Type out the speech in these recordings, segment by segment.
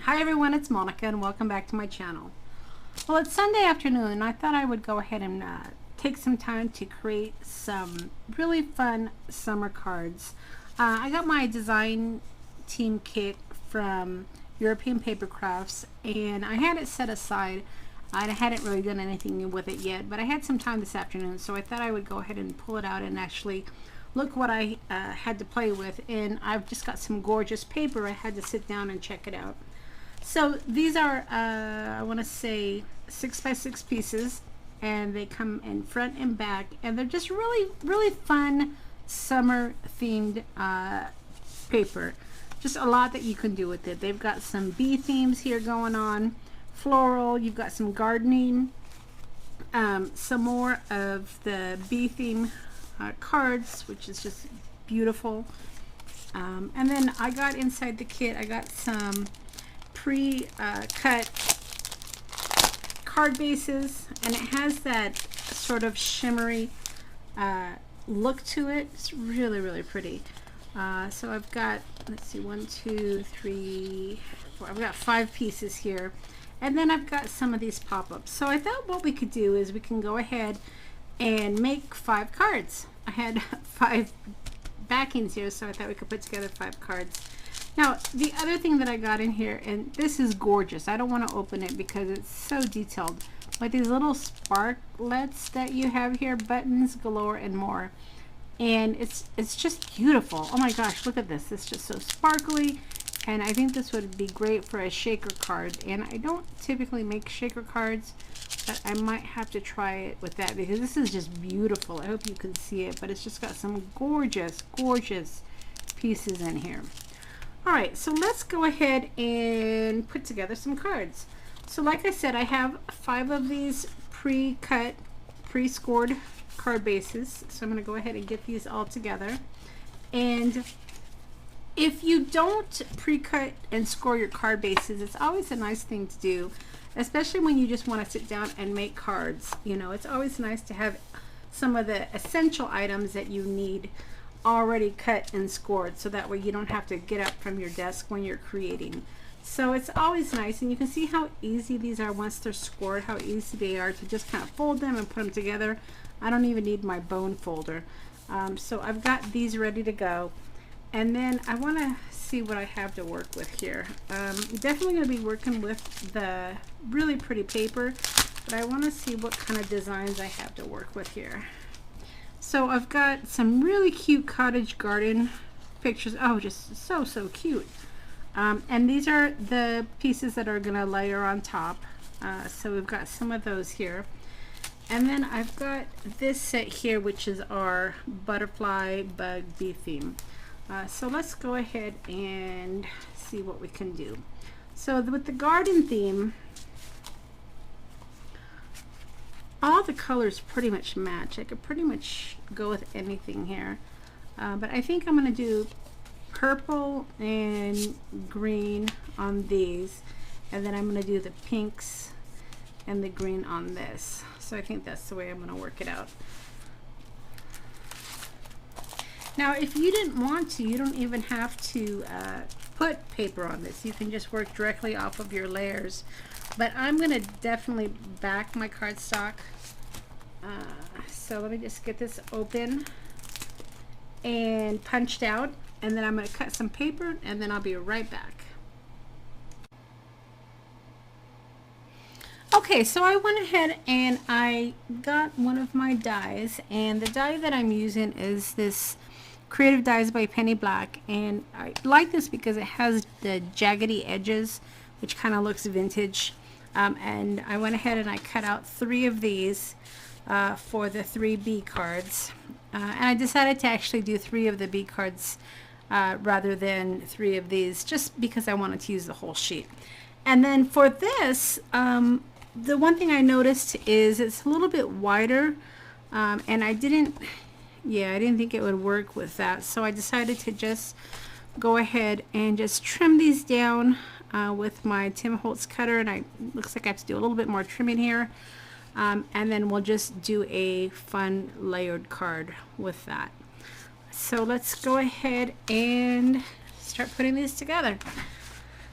Hi everyone, it's Monica and welcome back to my channel. Well, it's Sunday afternoon and I thought I would go ahead and take some time to create some really fun summer cards. I got my design team kit from European Papercrafts and I had it set aside. I hadn't really done anything with it yet, but I had some time this afternoon, so I thought I would go ahead and pull it out and actually look what I had to play with. And I've just got some gorgeous paper. I had to sit down and check it out. So these are I want to say 6x6 pieces, and they come in front and back, and they're just really fun summer themed paper. Just a lot that you can do with it. They've got some bee themes here going on, floral, you've got some gardening, some more of the bee theme cards, which is just beautiful. And then I got inside the kit, I got some pre-cut card bases, and it has that sort of shimmery look to it. It's really pretty. So I've got, let's see, 1, 2, 3, 4. I've got 5 pieces here, and then I've got some of these pop-ups. So I thought what we could do is we can go ahead and make 5 cards. I had 5 backings here, so I thought we could put together 5 cards. Now, the other thing that I got in here, and this is gorgeous. I don't want to open it because it's so detailed. Like these little Sparkletz that you have here, buttons galore and more. And it's just beautiful. Oh my gosh, look at this. It's just so sparkly. And I think this would be great for a shaker card. And I don't typically make shaker cards, but I might have to try it with that because this is just beautiful. I hope you can see it, but it's just got some gorgeous pieces in here. Alright, so let's go ahead and put together some cards. So like I said, I have 5 of these pre-cut, pre-scored card bases. So I'm going to go ahead and get these all together. And if you don't pre-cut and score your card bases, it's always a nice thing to do, especially when you just want to sit down and make cards. You know, it's always nice to have some of the essential items that you need already cut and scored, so that way you don't have to get up from your desk when you're creating. So it's always nice, and you can see how easy these are once they're scored, how easy they are to just kind of fold them and put them together. I don't even need my bone folder. So I've got these ready to go, and then I want to see what I have to work with here. Definitely going to be working with the really pretty paper, but I want to see what kind of designs I have to work with here. So I've got some really cute cottage garden pictures. Oh, just so cute. And these are the pieces that are going to layer on top. So we've got some of those here. And then I've got this set here, which is our butterfly bug bee theme. So let's go ahead and see what we can do. So with the garden theme, all the colors pretty much match. I could pretty much go with anything here. But I think I'm going to do purple and green on these. And then I'm going to do the pinks and the green on this. So I think that's the way I'm going to work it out. Now, if you didn't want to, you don't even have to put paper on this. You can just work directly off of your layers. But I'm going to definitely back my cardstock. So let me just get this open and punched out, and then I'm going to cut some paper, and then I'll be right back. Okay, so I went ahead and I got one of my dies, and the die that I'm using is this Creative Dies by Penny Black, and I like this because it has the jaggedy edges, which kind of looks vintage. And I went ahead and I cut out 3 of these for the 3 bee cards. And I decided to actually do 3 of the bee cards rather than 3 of these, just because I wanted to use the whole sheet. And then for this, the one thing I noticed is it's a little bit wider, and I didn't think it would work with that. So I decided to just go ahead and just trim these down with my Tim Holtz cutter, and looks like I have to do a little bit more trimming here, and then we'll just do a fun layered card with that. So let's go ahead and start putting these together.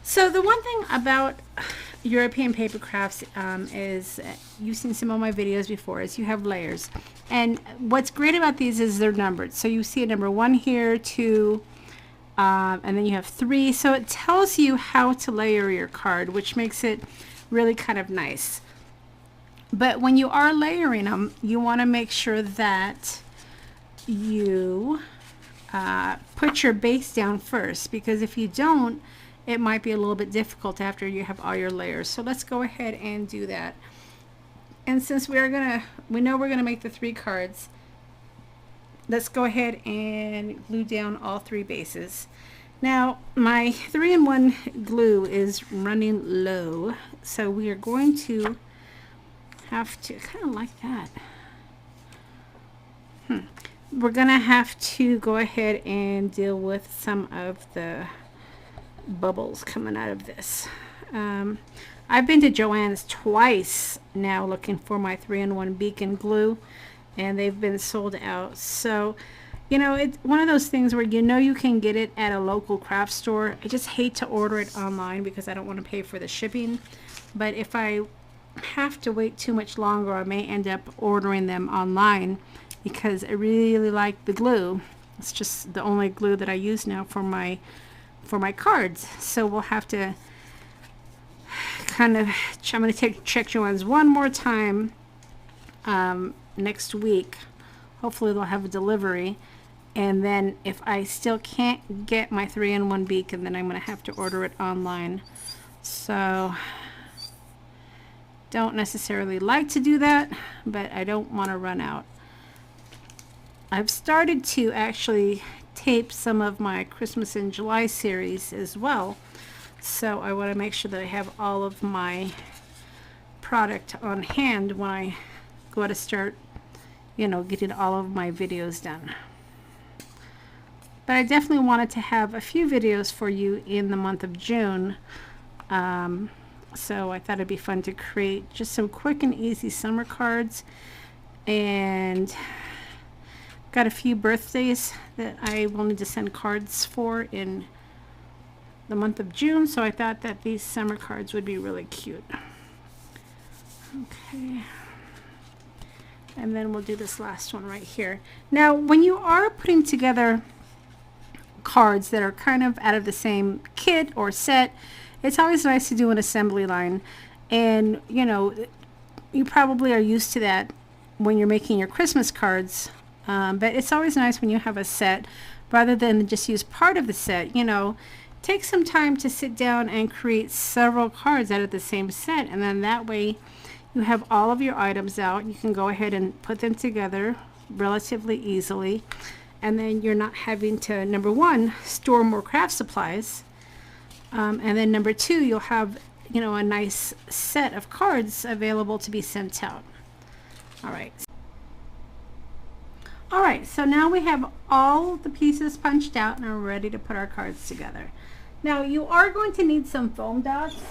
So the one thing about European paper crafts is, you've seen some of my videos before, is you have layers. And what's great about these is they're numbered. So you see a number 1 here, 2, and then you have 3. So it tells you how to layer your card, which makes it really kind of nice. But when you are layering them, you want to make sure that you put your base down first, because if you don't, it might be a little bit difficult after you have all your layers. So let's go ahead and do that. And since we know we're gonna make the 3 cards, let's go ahead and glue down all 3 bases. Now my 3-in-1 glue is running low, so we are going to have to kind of like that. We're gonna have to go ahead and deal with some of the bubbles coming out of this. I've been to Joann's twice now looking for my 3-in-1 beacon glue, and they've been sold out. So, you know, it's one of those things where you know you can get it at a local craft store. I just hate to order it online because I don't want to pay for the shipping. But if I have to wait too much longer, I may end up ordering them online, because I really like the glue. It's just the only glue that I use now for my cards. So we'll have to kind of, I'm going to check Joann's one more time next week. Hopefully they'll have a delivery, and then if I still can't get my 3-in-1 beacon, then I'm going to have to order it online. So don't necessarily like to do that, but I don't want to run out. I've started to actually tape some of my Christmas in July series as well, so I want to make sure that I have all of my product on hand when I go to start, you know, getting all of my videos done. But I definitely wanted to have a few videos for you in the month of June, so I thought it'd be fun to create just some quick and easy summer cards. And got a few birthdays that I will need to send cards for in the month of June, so I thought that these summer cards would be really cute. Okay, and then we'll do this last one right here. Now when you are putting together cards that are kind of out of the same kit or set, it's always nice to do an assembly line. And you know, you probably are used to that when you're making your Christmas cards. But it's always nice when you have a set, rather than just use part of the set. You know, take some time to sit down and create several cards out of the same set, and then that way you have all of your items out. You can go ahead and put them together relatively easily, and then you're not having to, number 1, store more craft supplies, and then number 2, you'll have, you know, a nice set of cards available to be sent out. All right, so now we have all the pieces punched out and are ready to put our cards together. Now you are going to need some foam dots,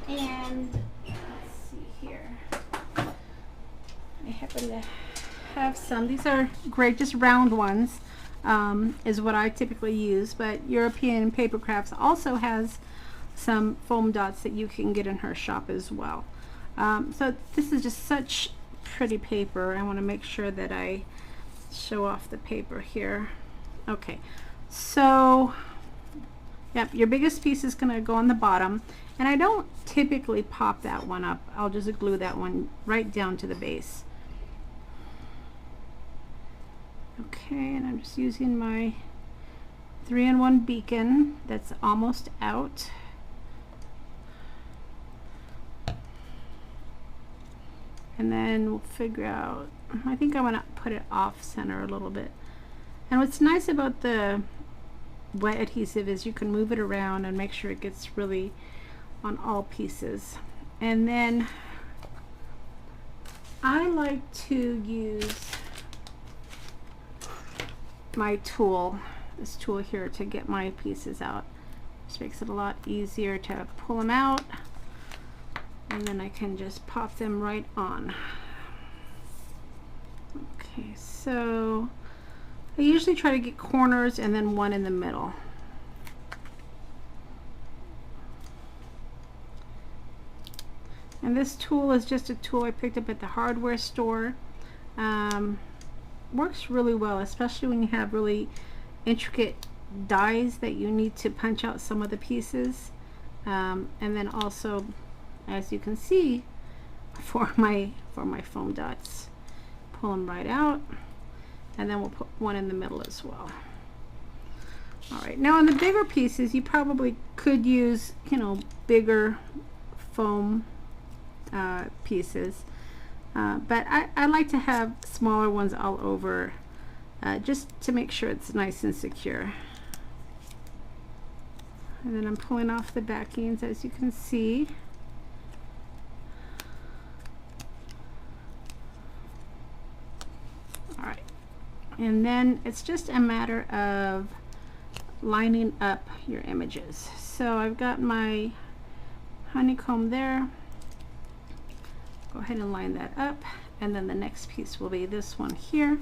and let's see here. I happen to have some. These are great, just round ones is what I typically use, but European Papercrafts also has some foam dots that you can get in her shop as well. So this is just such pretty paper. I want to make sure that I show off the paper here. Okay, so yep, your biggest piece is going to go on the bottom, and I don't typically pop that one up. I'll just glue that one right down to the base. Okay, and I'm just using my 3-in-1 beacon that's almost out. And then we'll figure out, I think I want to put it off center a little bit. And what's nice about the wet adhesive is you can move it around and make sure it gets really on all pieces. And then I like to use my tool, this tool here, to get my pieces out. Just makes it a lot easier to pull them out, and then I can just pop them right on. Okay, so I usually try to get corners and then one in the middle. And this tool is just a tool I picked up at the hardware store. Works really well, especially when you have really intricate dies that you need to punch out some of the pieces. And then also, as you can see, for my foam dots, pull them right out, and then we'll put one in the middle as well. All right, now on the bigger pieces, you probably could use, you know, bigger foam pieces, but I like to have smaller ones all over, just to make sure it's nice and secure. And then I'm pulling off the backings, as you can see. All right, and then it's just a matter of lining up your images. So I've got my honeycomb there. Go ahead and line that up, and then the next piece will be this one here.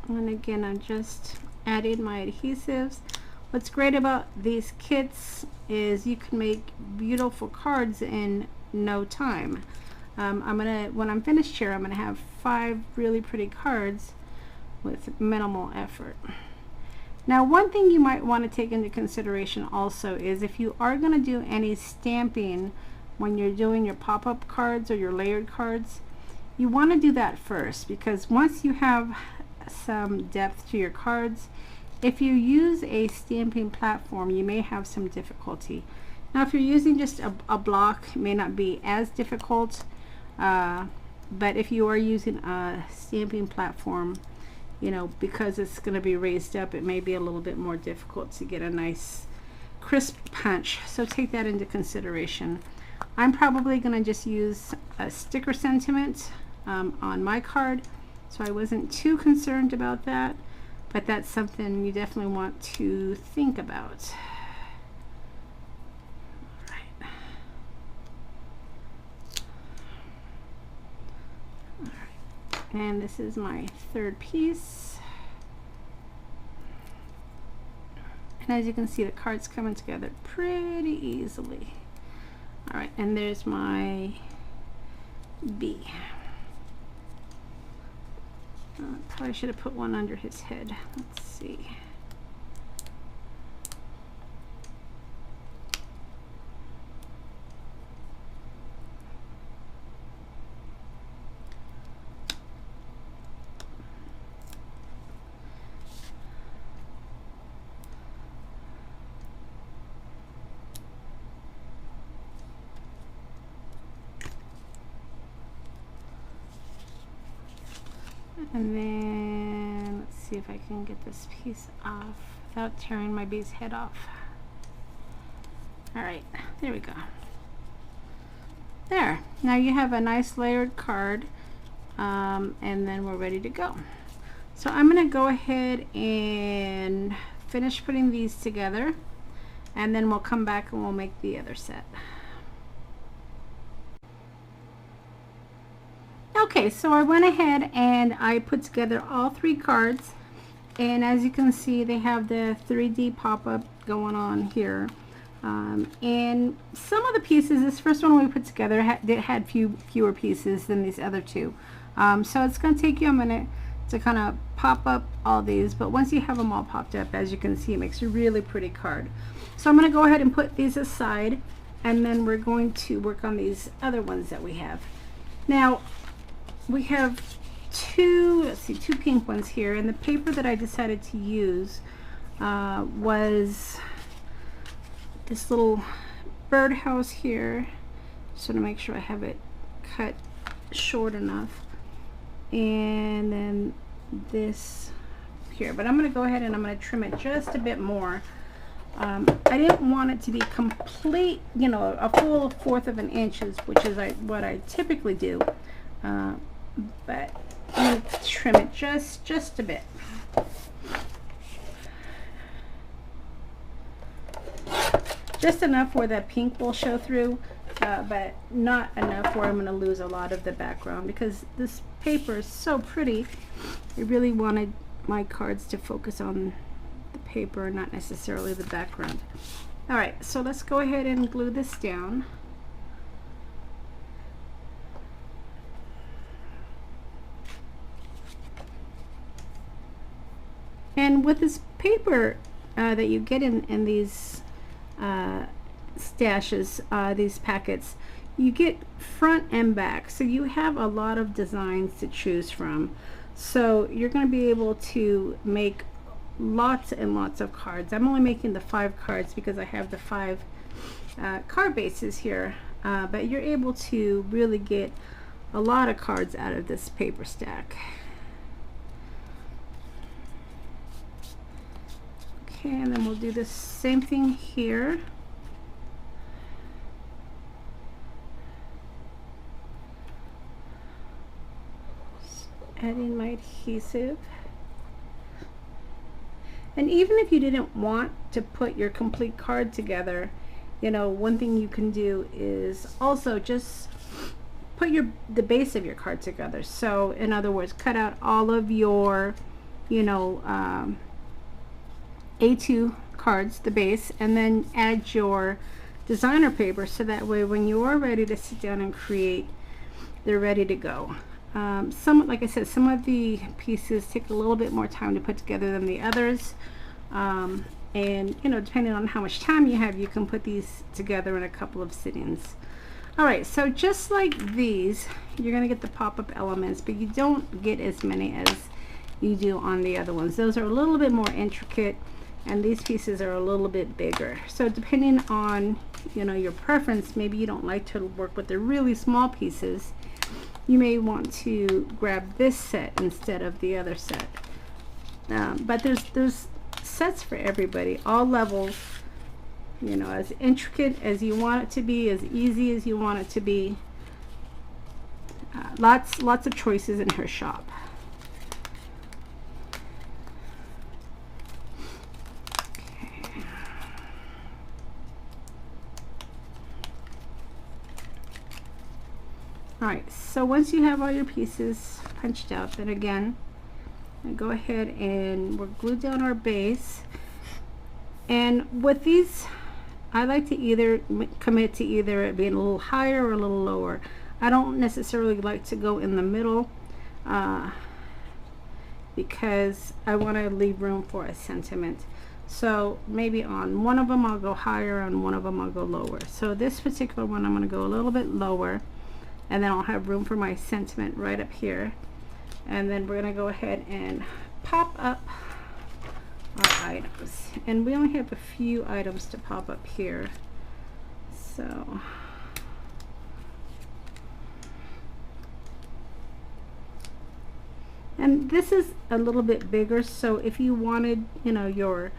And again, I'm just adding my adhesives. What's great about these kits is you can make beautiful cards in no time. When I'm finished here, I'm gonna have 5 really pretty cards with minimal effort. Now, one thing you might want to take into consideration also is if you are going to do any stamping when you're doing your pop-up cards or your layered cards, you want to do that first, because once you have some depth to your cards, if you use a stamping platform, you may have some difficulty. Now, if you're using just a block, it may not be as difficult, but if you are using a stamping platform, you know, because it's going to be raised up, it may be a little bit more difficult to get a nice crisp punch. So take that into consideration. I'm probably going to just use a sticker sentiment on my card, so I wasn't too concerned about that, but that's something you definitely want to think about. And this is my third piece. And as you can see, the card's coming together pretty easily. All right, and there's my B. Probably should have put one under his head. Let's see. And then let's see if I can get this piece off without tearing my bee's head off. All right, there we go. There, now you have a nice layered card, and then we're ready to go. So I'm gonna go ahead and finish putting these together, and then we'll come back and we'll make the other set. Okay, so I went ahead and I put together all 3 cards, and as you can see, they have the 3D pop-up going on here. And some of the pieces, this first one we put together had fewer pieces than these other 2. So it's going to take you a minute to kind of pop up all these, but once you have them all popped up, as you can see, it makes a really pretty card. So I'm going to go ahead and put these aside, and then we're going to work on these other ones that we have. Now, we have 2 pink ones here, and the paper that I decided to use was this little birdhouse here. Just want to make sure I have it cut short enough, and then this here, but I'm going to go ahead and I'm going to trim it just a bit more. I didn't want it to be complete, you know, a full 1/4 of an inch, which is what I typically do. But I'm going to trim it just a bit. Just enough where that pink will show through, but not enough where I'm going to lose a lot of the background, because this paper is so pretty. I really wanted my cards to focus on the paper, not necessarily the background. All right, so let's go ahead and glue this down. And with this paper that you get in these stashes, these packets, you get front and back, so you have a lot of designs to choose from. So you're going to be able to make lots and lots of cards. I'm only making the 5 cards because I have the 5 card bases here, but you're able to really get a lot of cards out of this paper stack. Okay, and then we'll do the same thing here. Just adding my adhesive. And even if you didn't want to put your complete card together, you know, one thing you can do is also just put the base of your card together. So in other words, cut out all of your, you know, A2 cards, the base, and then add your designer paper, so that way when you are ready to sit down and create, they're ready to go. Like I said, some of the pieces take a little bit more time to put together than the others, and you know, depending on how much time you have, you can put these together in a couple of sittings. All right, so just like these, you're going to get the pop-up elements, but you don't get as many as you do on the other ones. Those are a little bit more intricate, and these pieces are a little bit bigger. So depending on, you know, your preference, maybe you don't like to work with the really small pieces, you may want to grab this set instead of the other set. But there's sets for everybody, all levels, you know, as intricate as you want it to be, as easy as you want it to be. Lots of choices in her shop. Alright, so once you have all your pieces punched out, then again, go ahead and we'll glue down our base. And with these, I like to either commit to either it being a little higher or a little lower. I don't necessarily like to go in the middle because I want to leave room for a sentiment. So maybe on one of them I'll go higher, on one of them I'll go lower. So this particular one I'm going to go a little bit lower, and then I'll have room for my sentiment right up here. And then we're going to go ahead and pop up our items. And we only have a few items to pop up here. So and this is a little bit bigger, so if you wanted, you know, your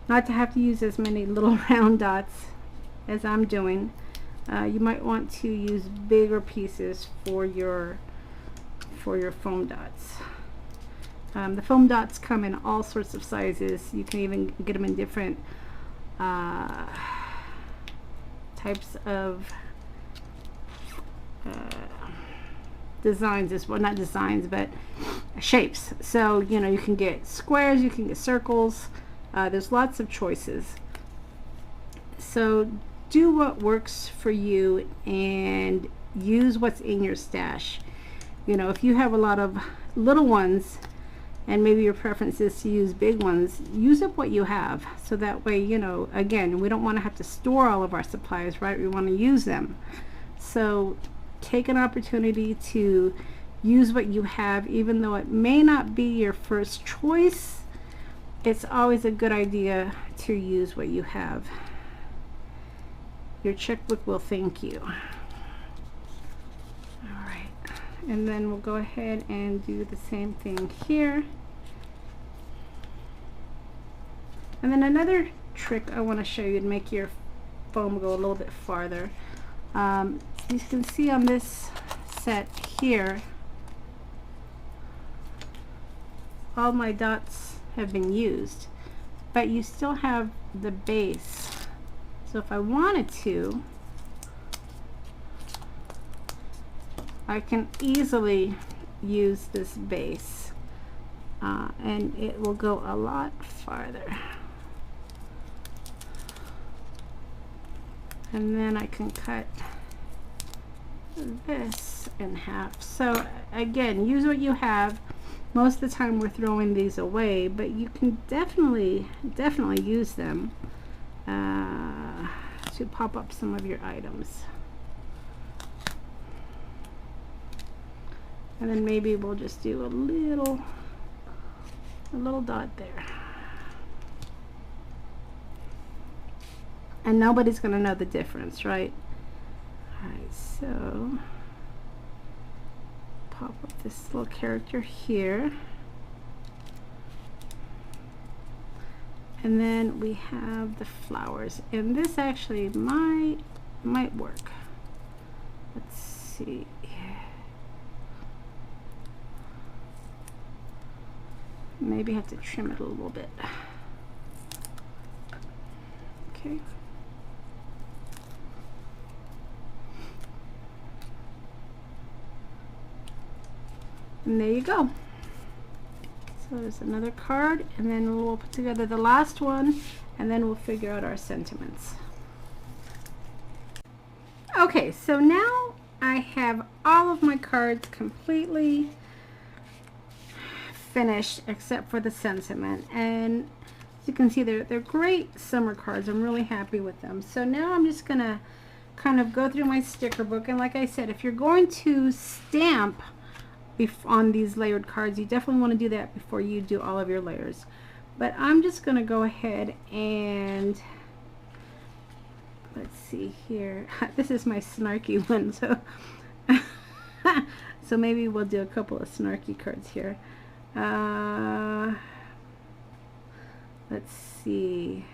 not to have to use as many little round dots as I'm doing, you might want to use bigger pieces for your foam dots. The foam dots come in all sorts of sizes. You can even get them in different types of designs as well, not designs, but shapes. So, you know, you can get squares, you can get circles. There's lots of choices. So do what works for you and use what's in your stash. You know, if you have a lot of little ones and maybe your preference is to use big ones, use up what you have, so that way, you know, again, we don't want to have to store all of our supplies, right? We want to use them. So take an opportunity to use what you have, even though it may not be your first choice. It's always a good idea to use what you have. Your checkbook will thank you. All right, and then we'll go ahead and do the same thing here. And then another trick I want to show you to make your foam go a little bit farther. You can see on this set here, all my dots have been used, but you still have the base. So if I wanted to, I can easily use this base, and it will go a lot farther. And then I can cut this in half. So again, use what you have. Most of the time we're throwing these away, but you can definitely use them to pop up some of your items. And then maybe we'll just do a little dot there. And nobody's gonna know the difference, right? Alright, so pop up this little character here. And then we have the flowers. And this actually might work. Let's see. Maybe have to trim it a little bit. Okay. And there you go. So there's another card, and then we'll put together the last one, and then we'll figure out our sentiments. Okay, so now I have all of my cards completely finished except for the sentiment, and as you can see, they're great summer cards. I'm really happy with them. So now I'm just gonna kind of go through my sticker book, and like I said, if you're going to stamp on these layered cards, you definitely want to do that before you do all of your layers. But I'm just going to go ahead and let's see here. This is my snarky one, so so maybe we'll do a couple of snarky cards here. Let's see.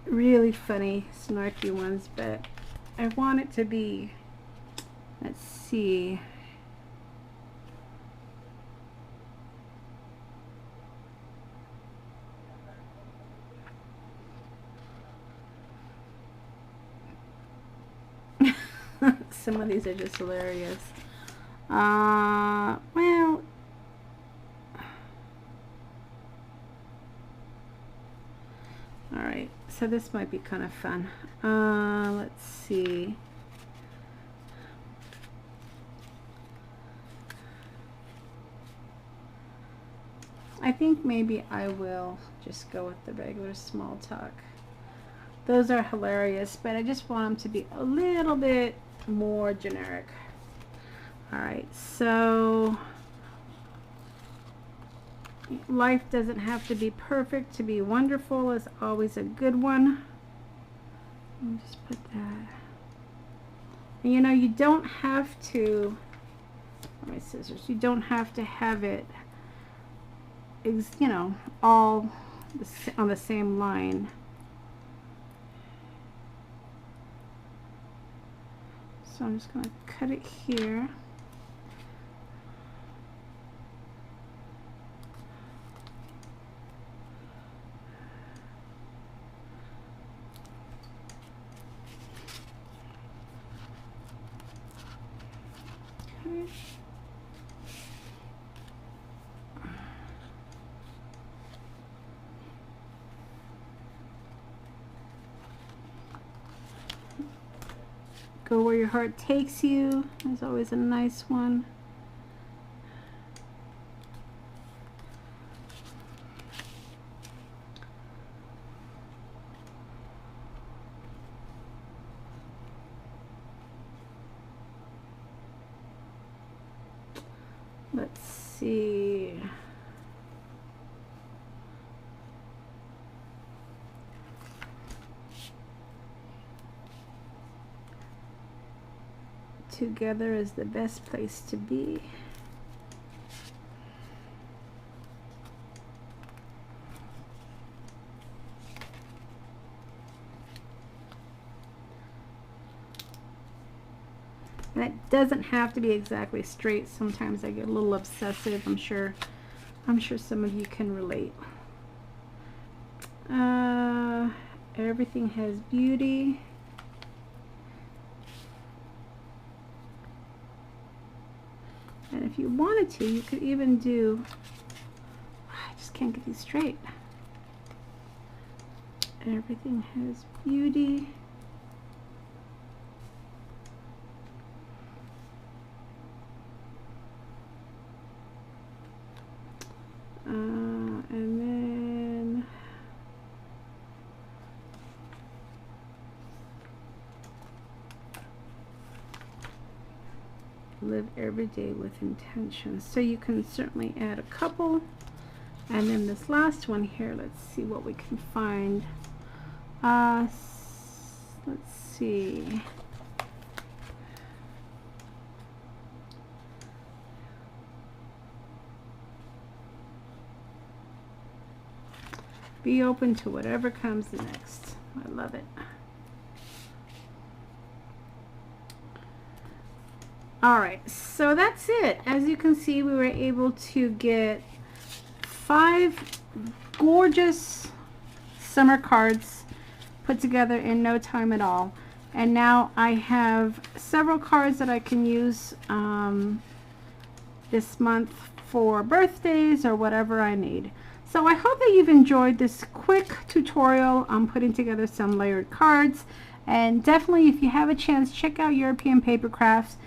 Really funny snarky ones, but I want it to be, let's see, some of these are just hilarious. Well, all right, so this might be kind of fun. Let's see. I think maybe I will just go with the regular small talk. Those are hilarious, but I just want them to be a little bit more generic. All right, so life doesn't have to be perfect to be wonderful is always a good one. Let me just put that. And you know, you don't have to, my scissors, you don't have to have it, you know, all on the same line. So I'm just going to cut it here. Okay. Go where your heart takes you is always a nice one. Let's see. Together is the best place to be. And it doesn't have to be exactly straight. Sometimes I get a little obsessive. I'm sure some of you can relate. Everything has beauty. And if you wanted to, you could even do, I just can't get these straight. Everything has beauty. And then live every day with intention. So you can certainly add a couple. And then this last one here, let's see what we can find. Let's see. Be open to whatever comes next. I love it. All right, so that's it. As you can see, we were able to get 5 gorgeous summer cards put together in no time at all. And now I have several cards that I can use this month for birthdays or whatever I need. So I hope that you've enjoyed this quick tutorial on putting together some layered cards. And definitely, if you have a chance, check out European Papercrafts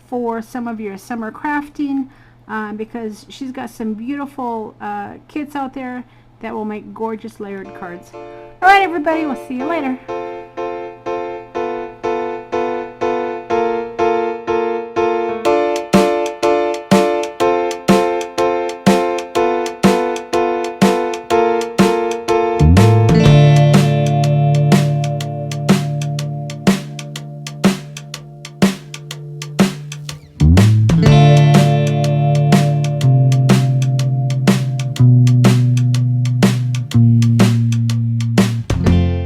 for some of your summer crafting, because she's got some beautiful kits out there that will make gorgeous layered cards. All right, everybody, we'll see you later.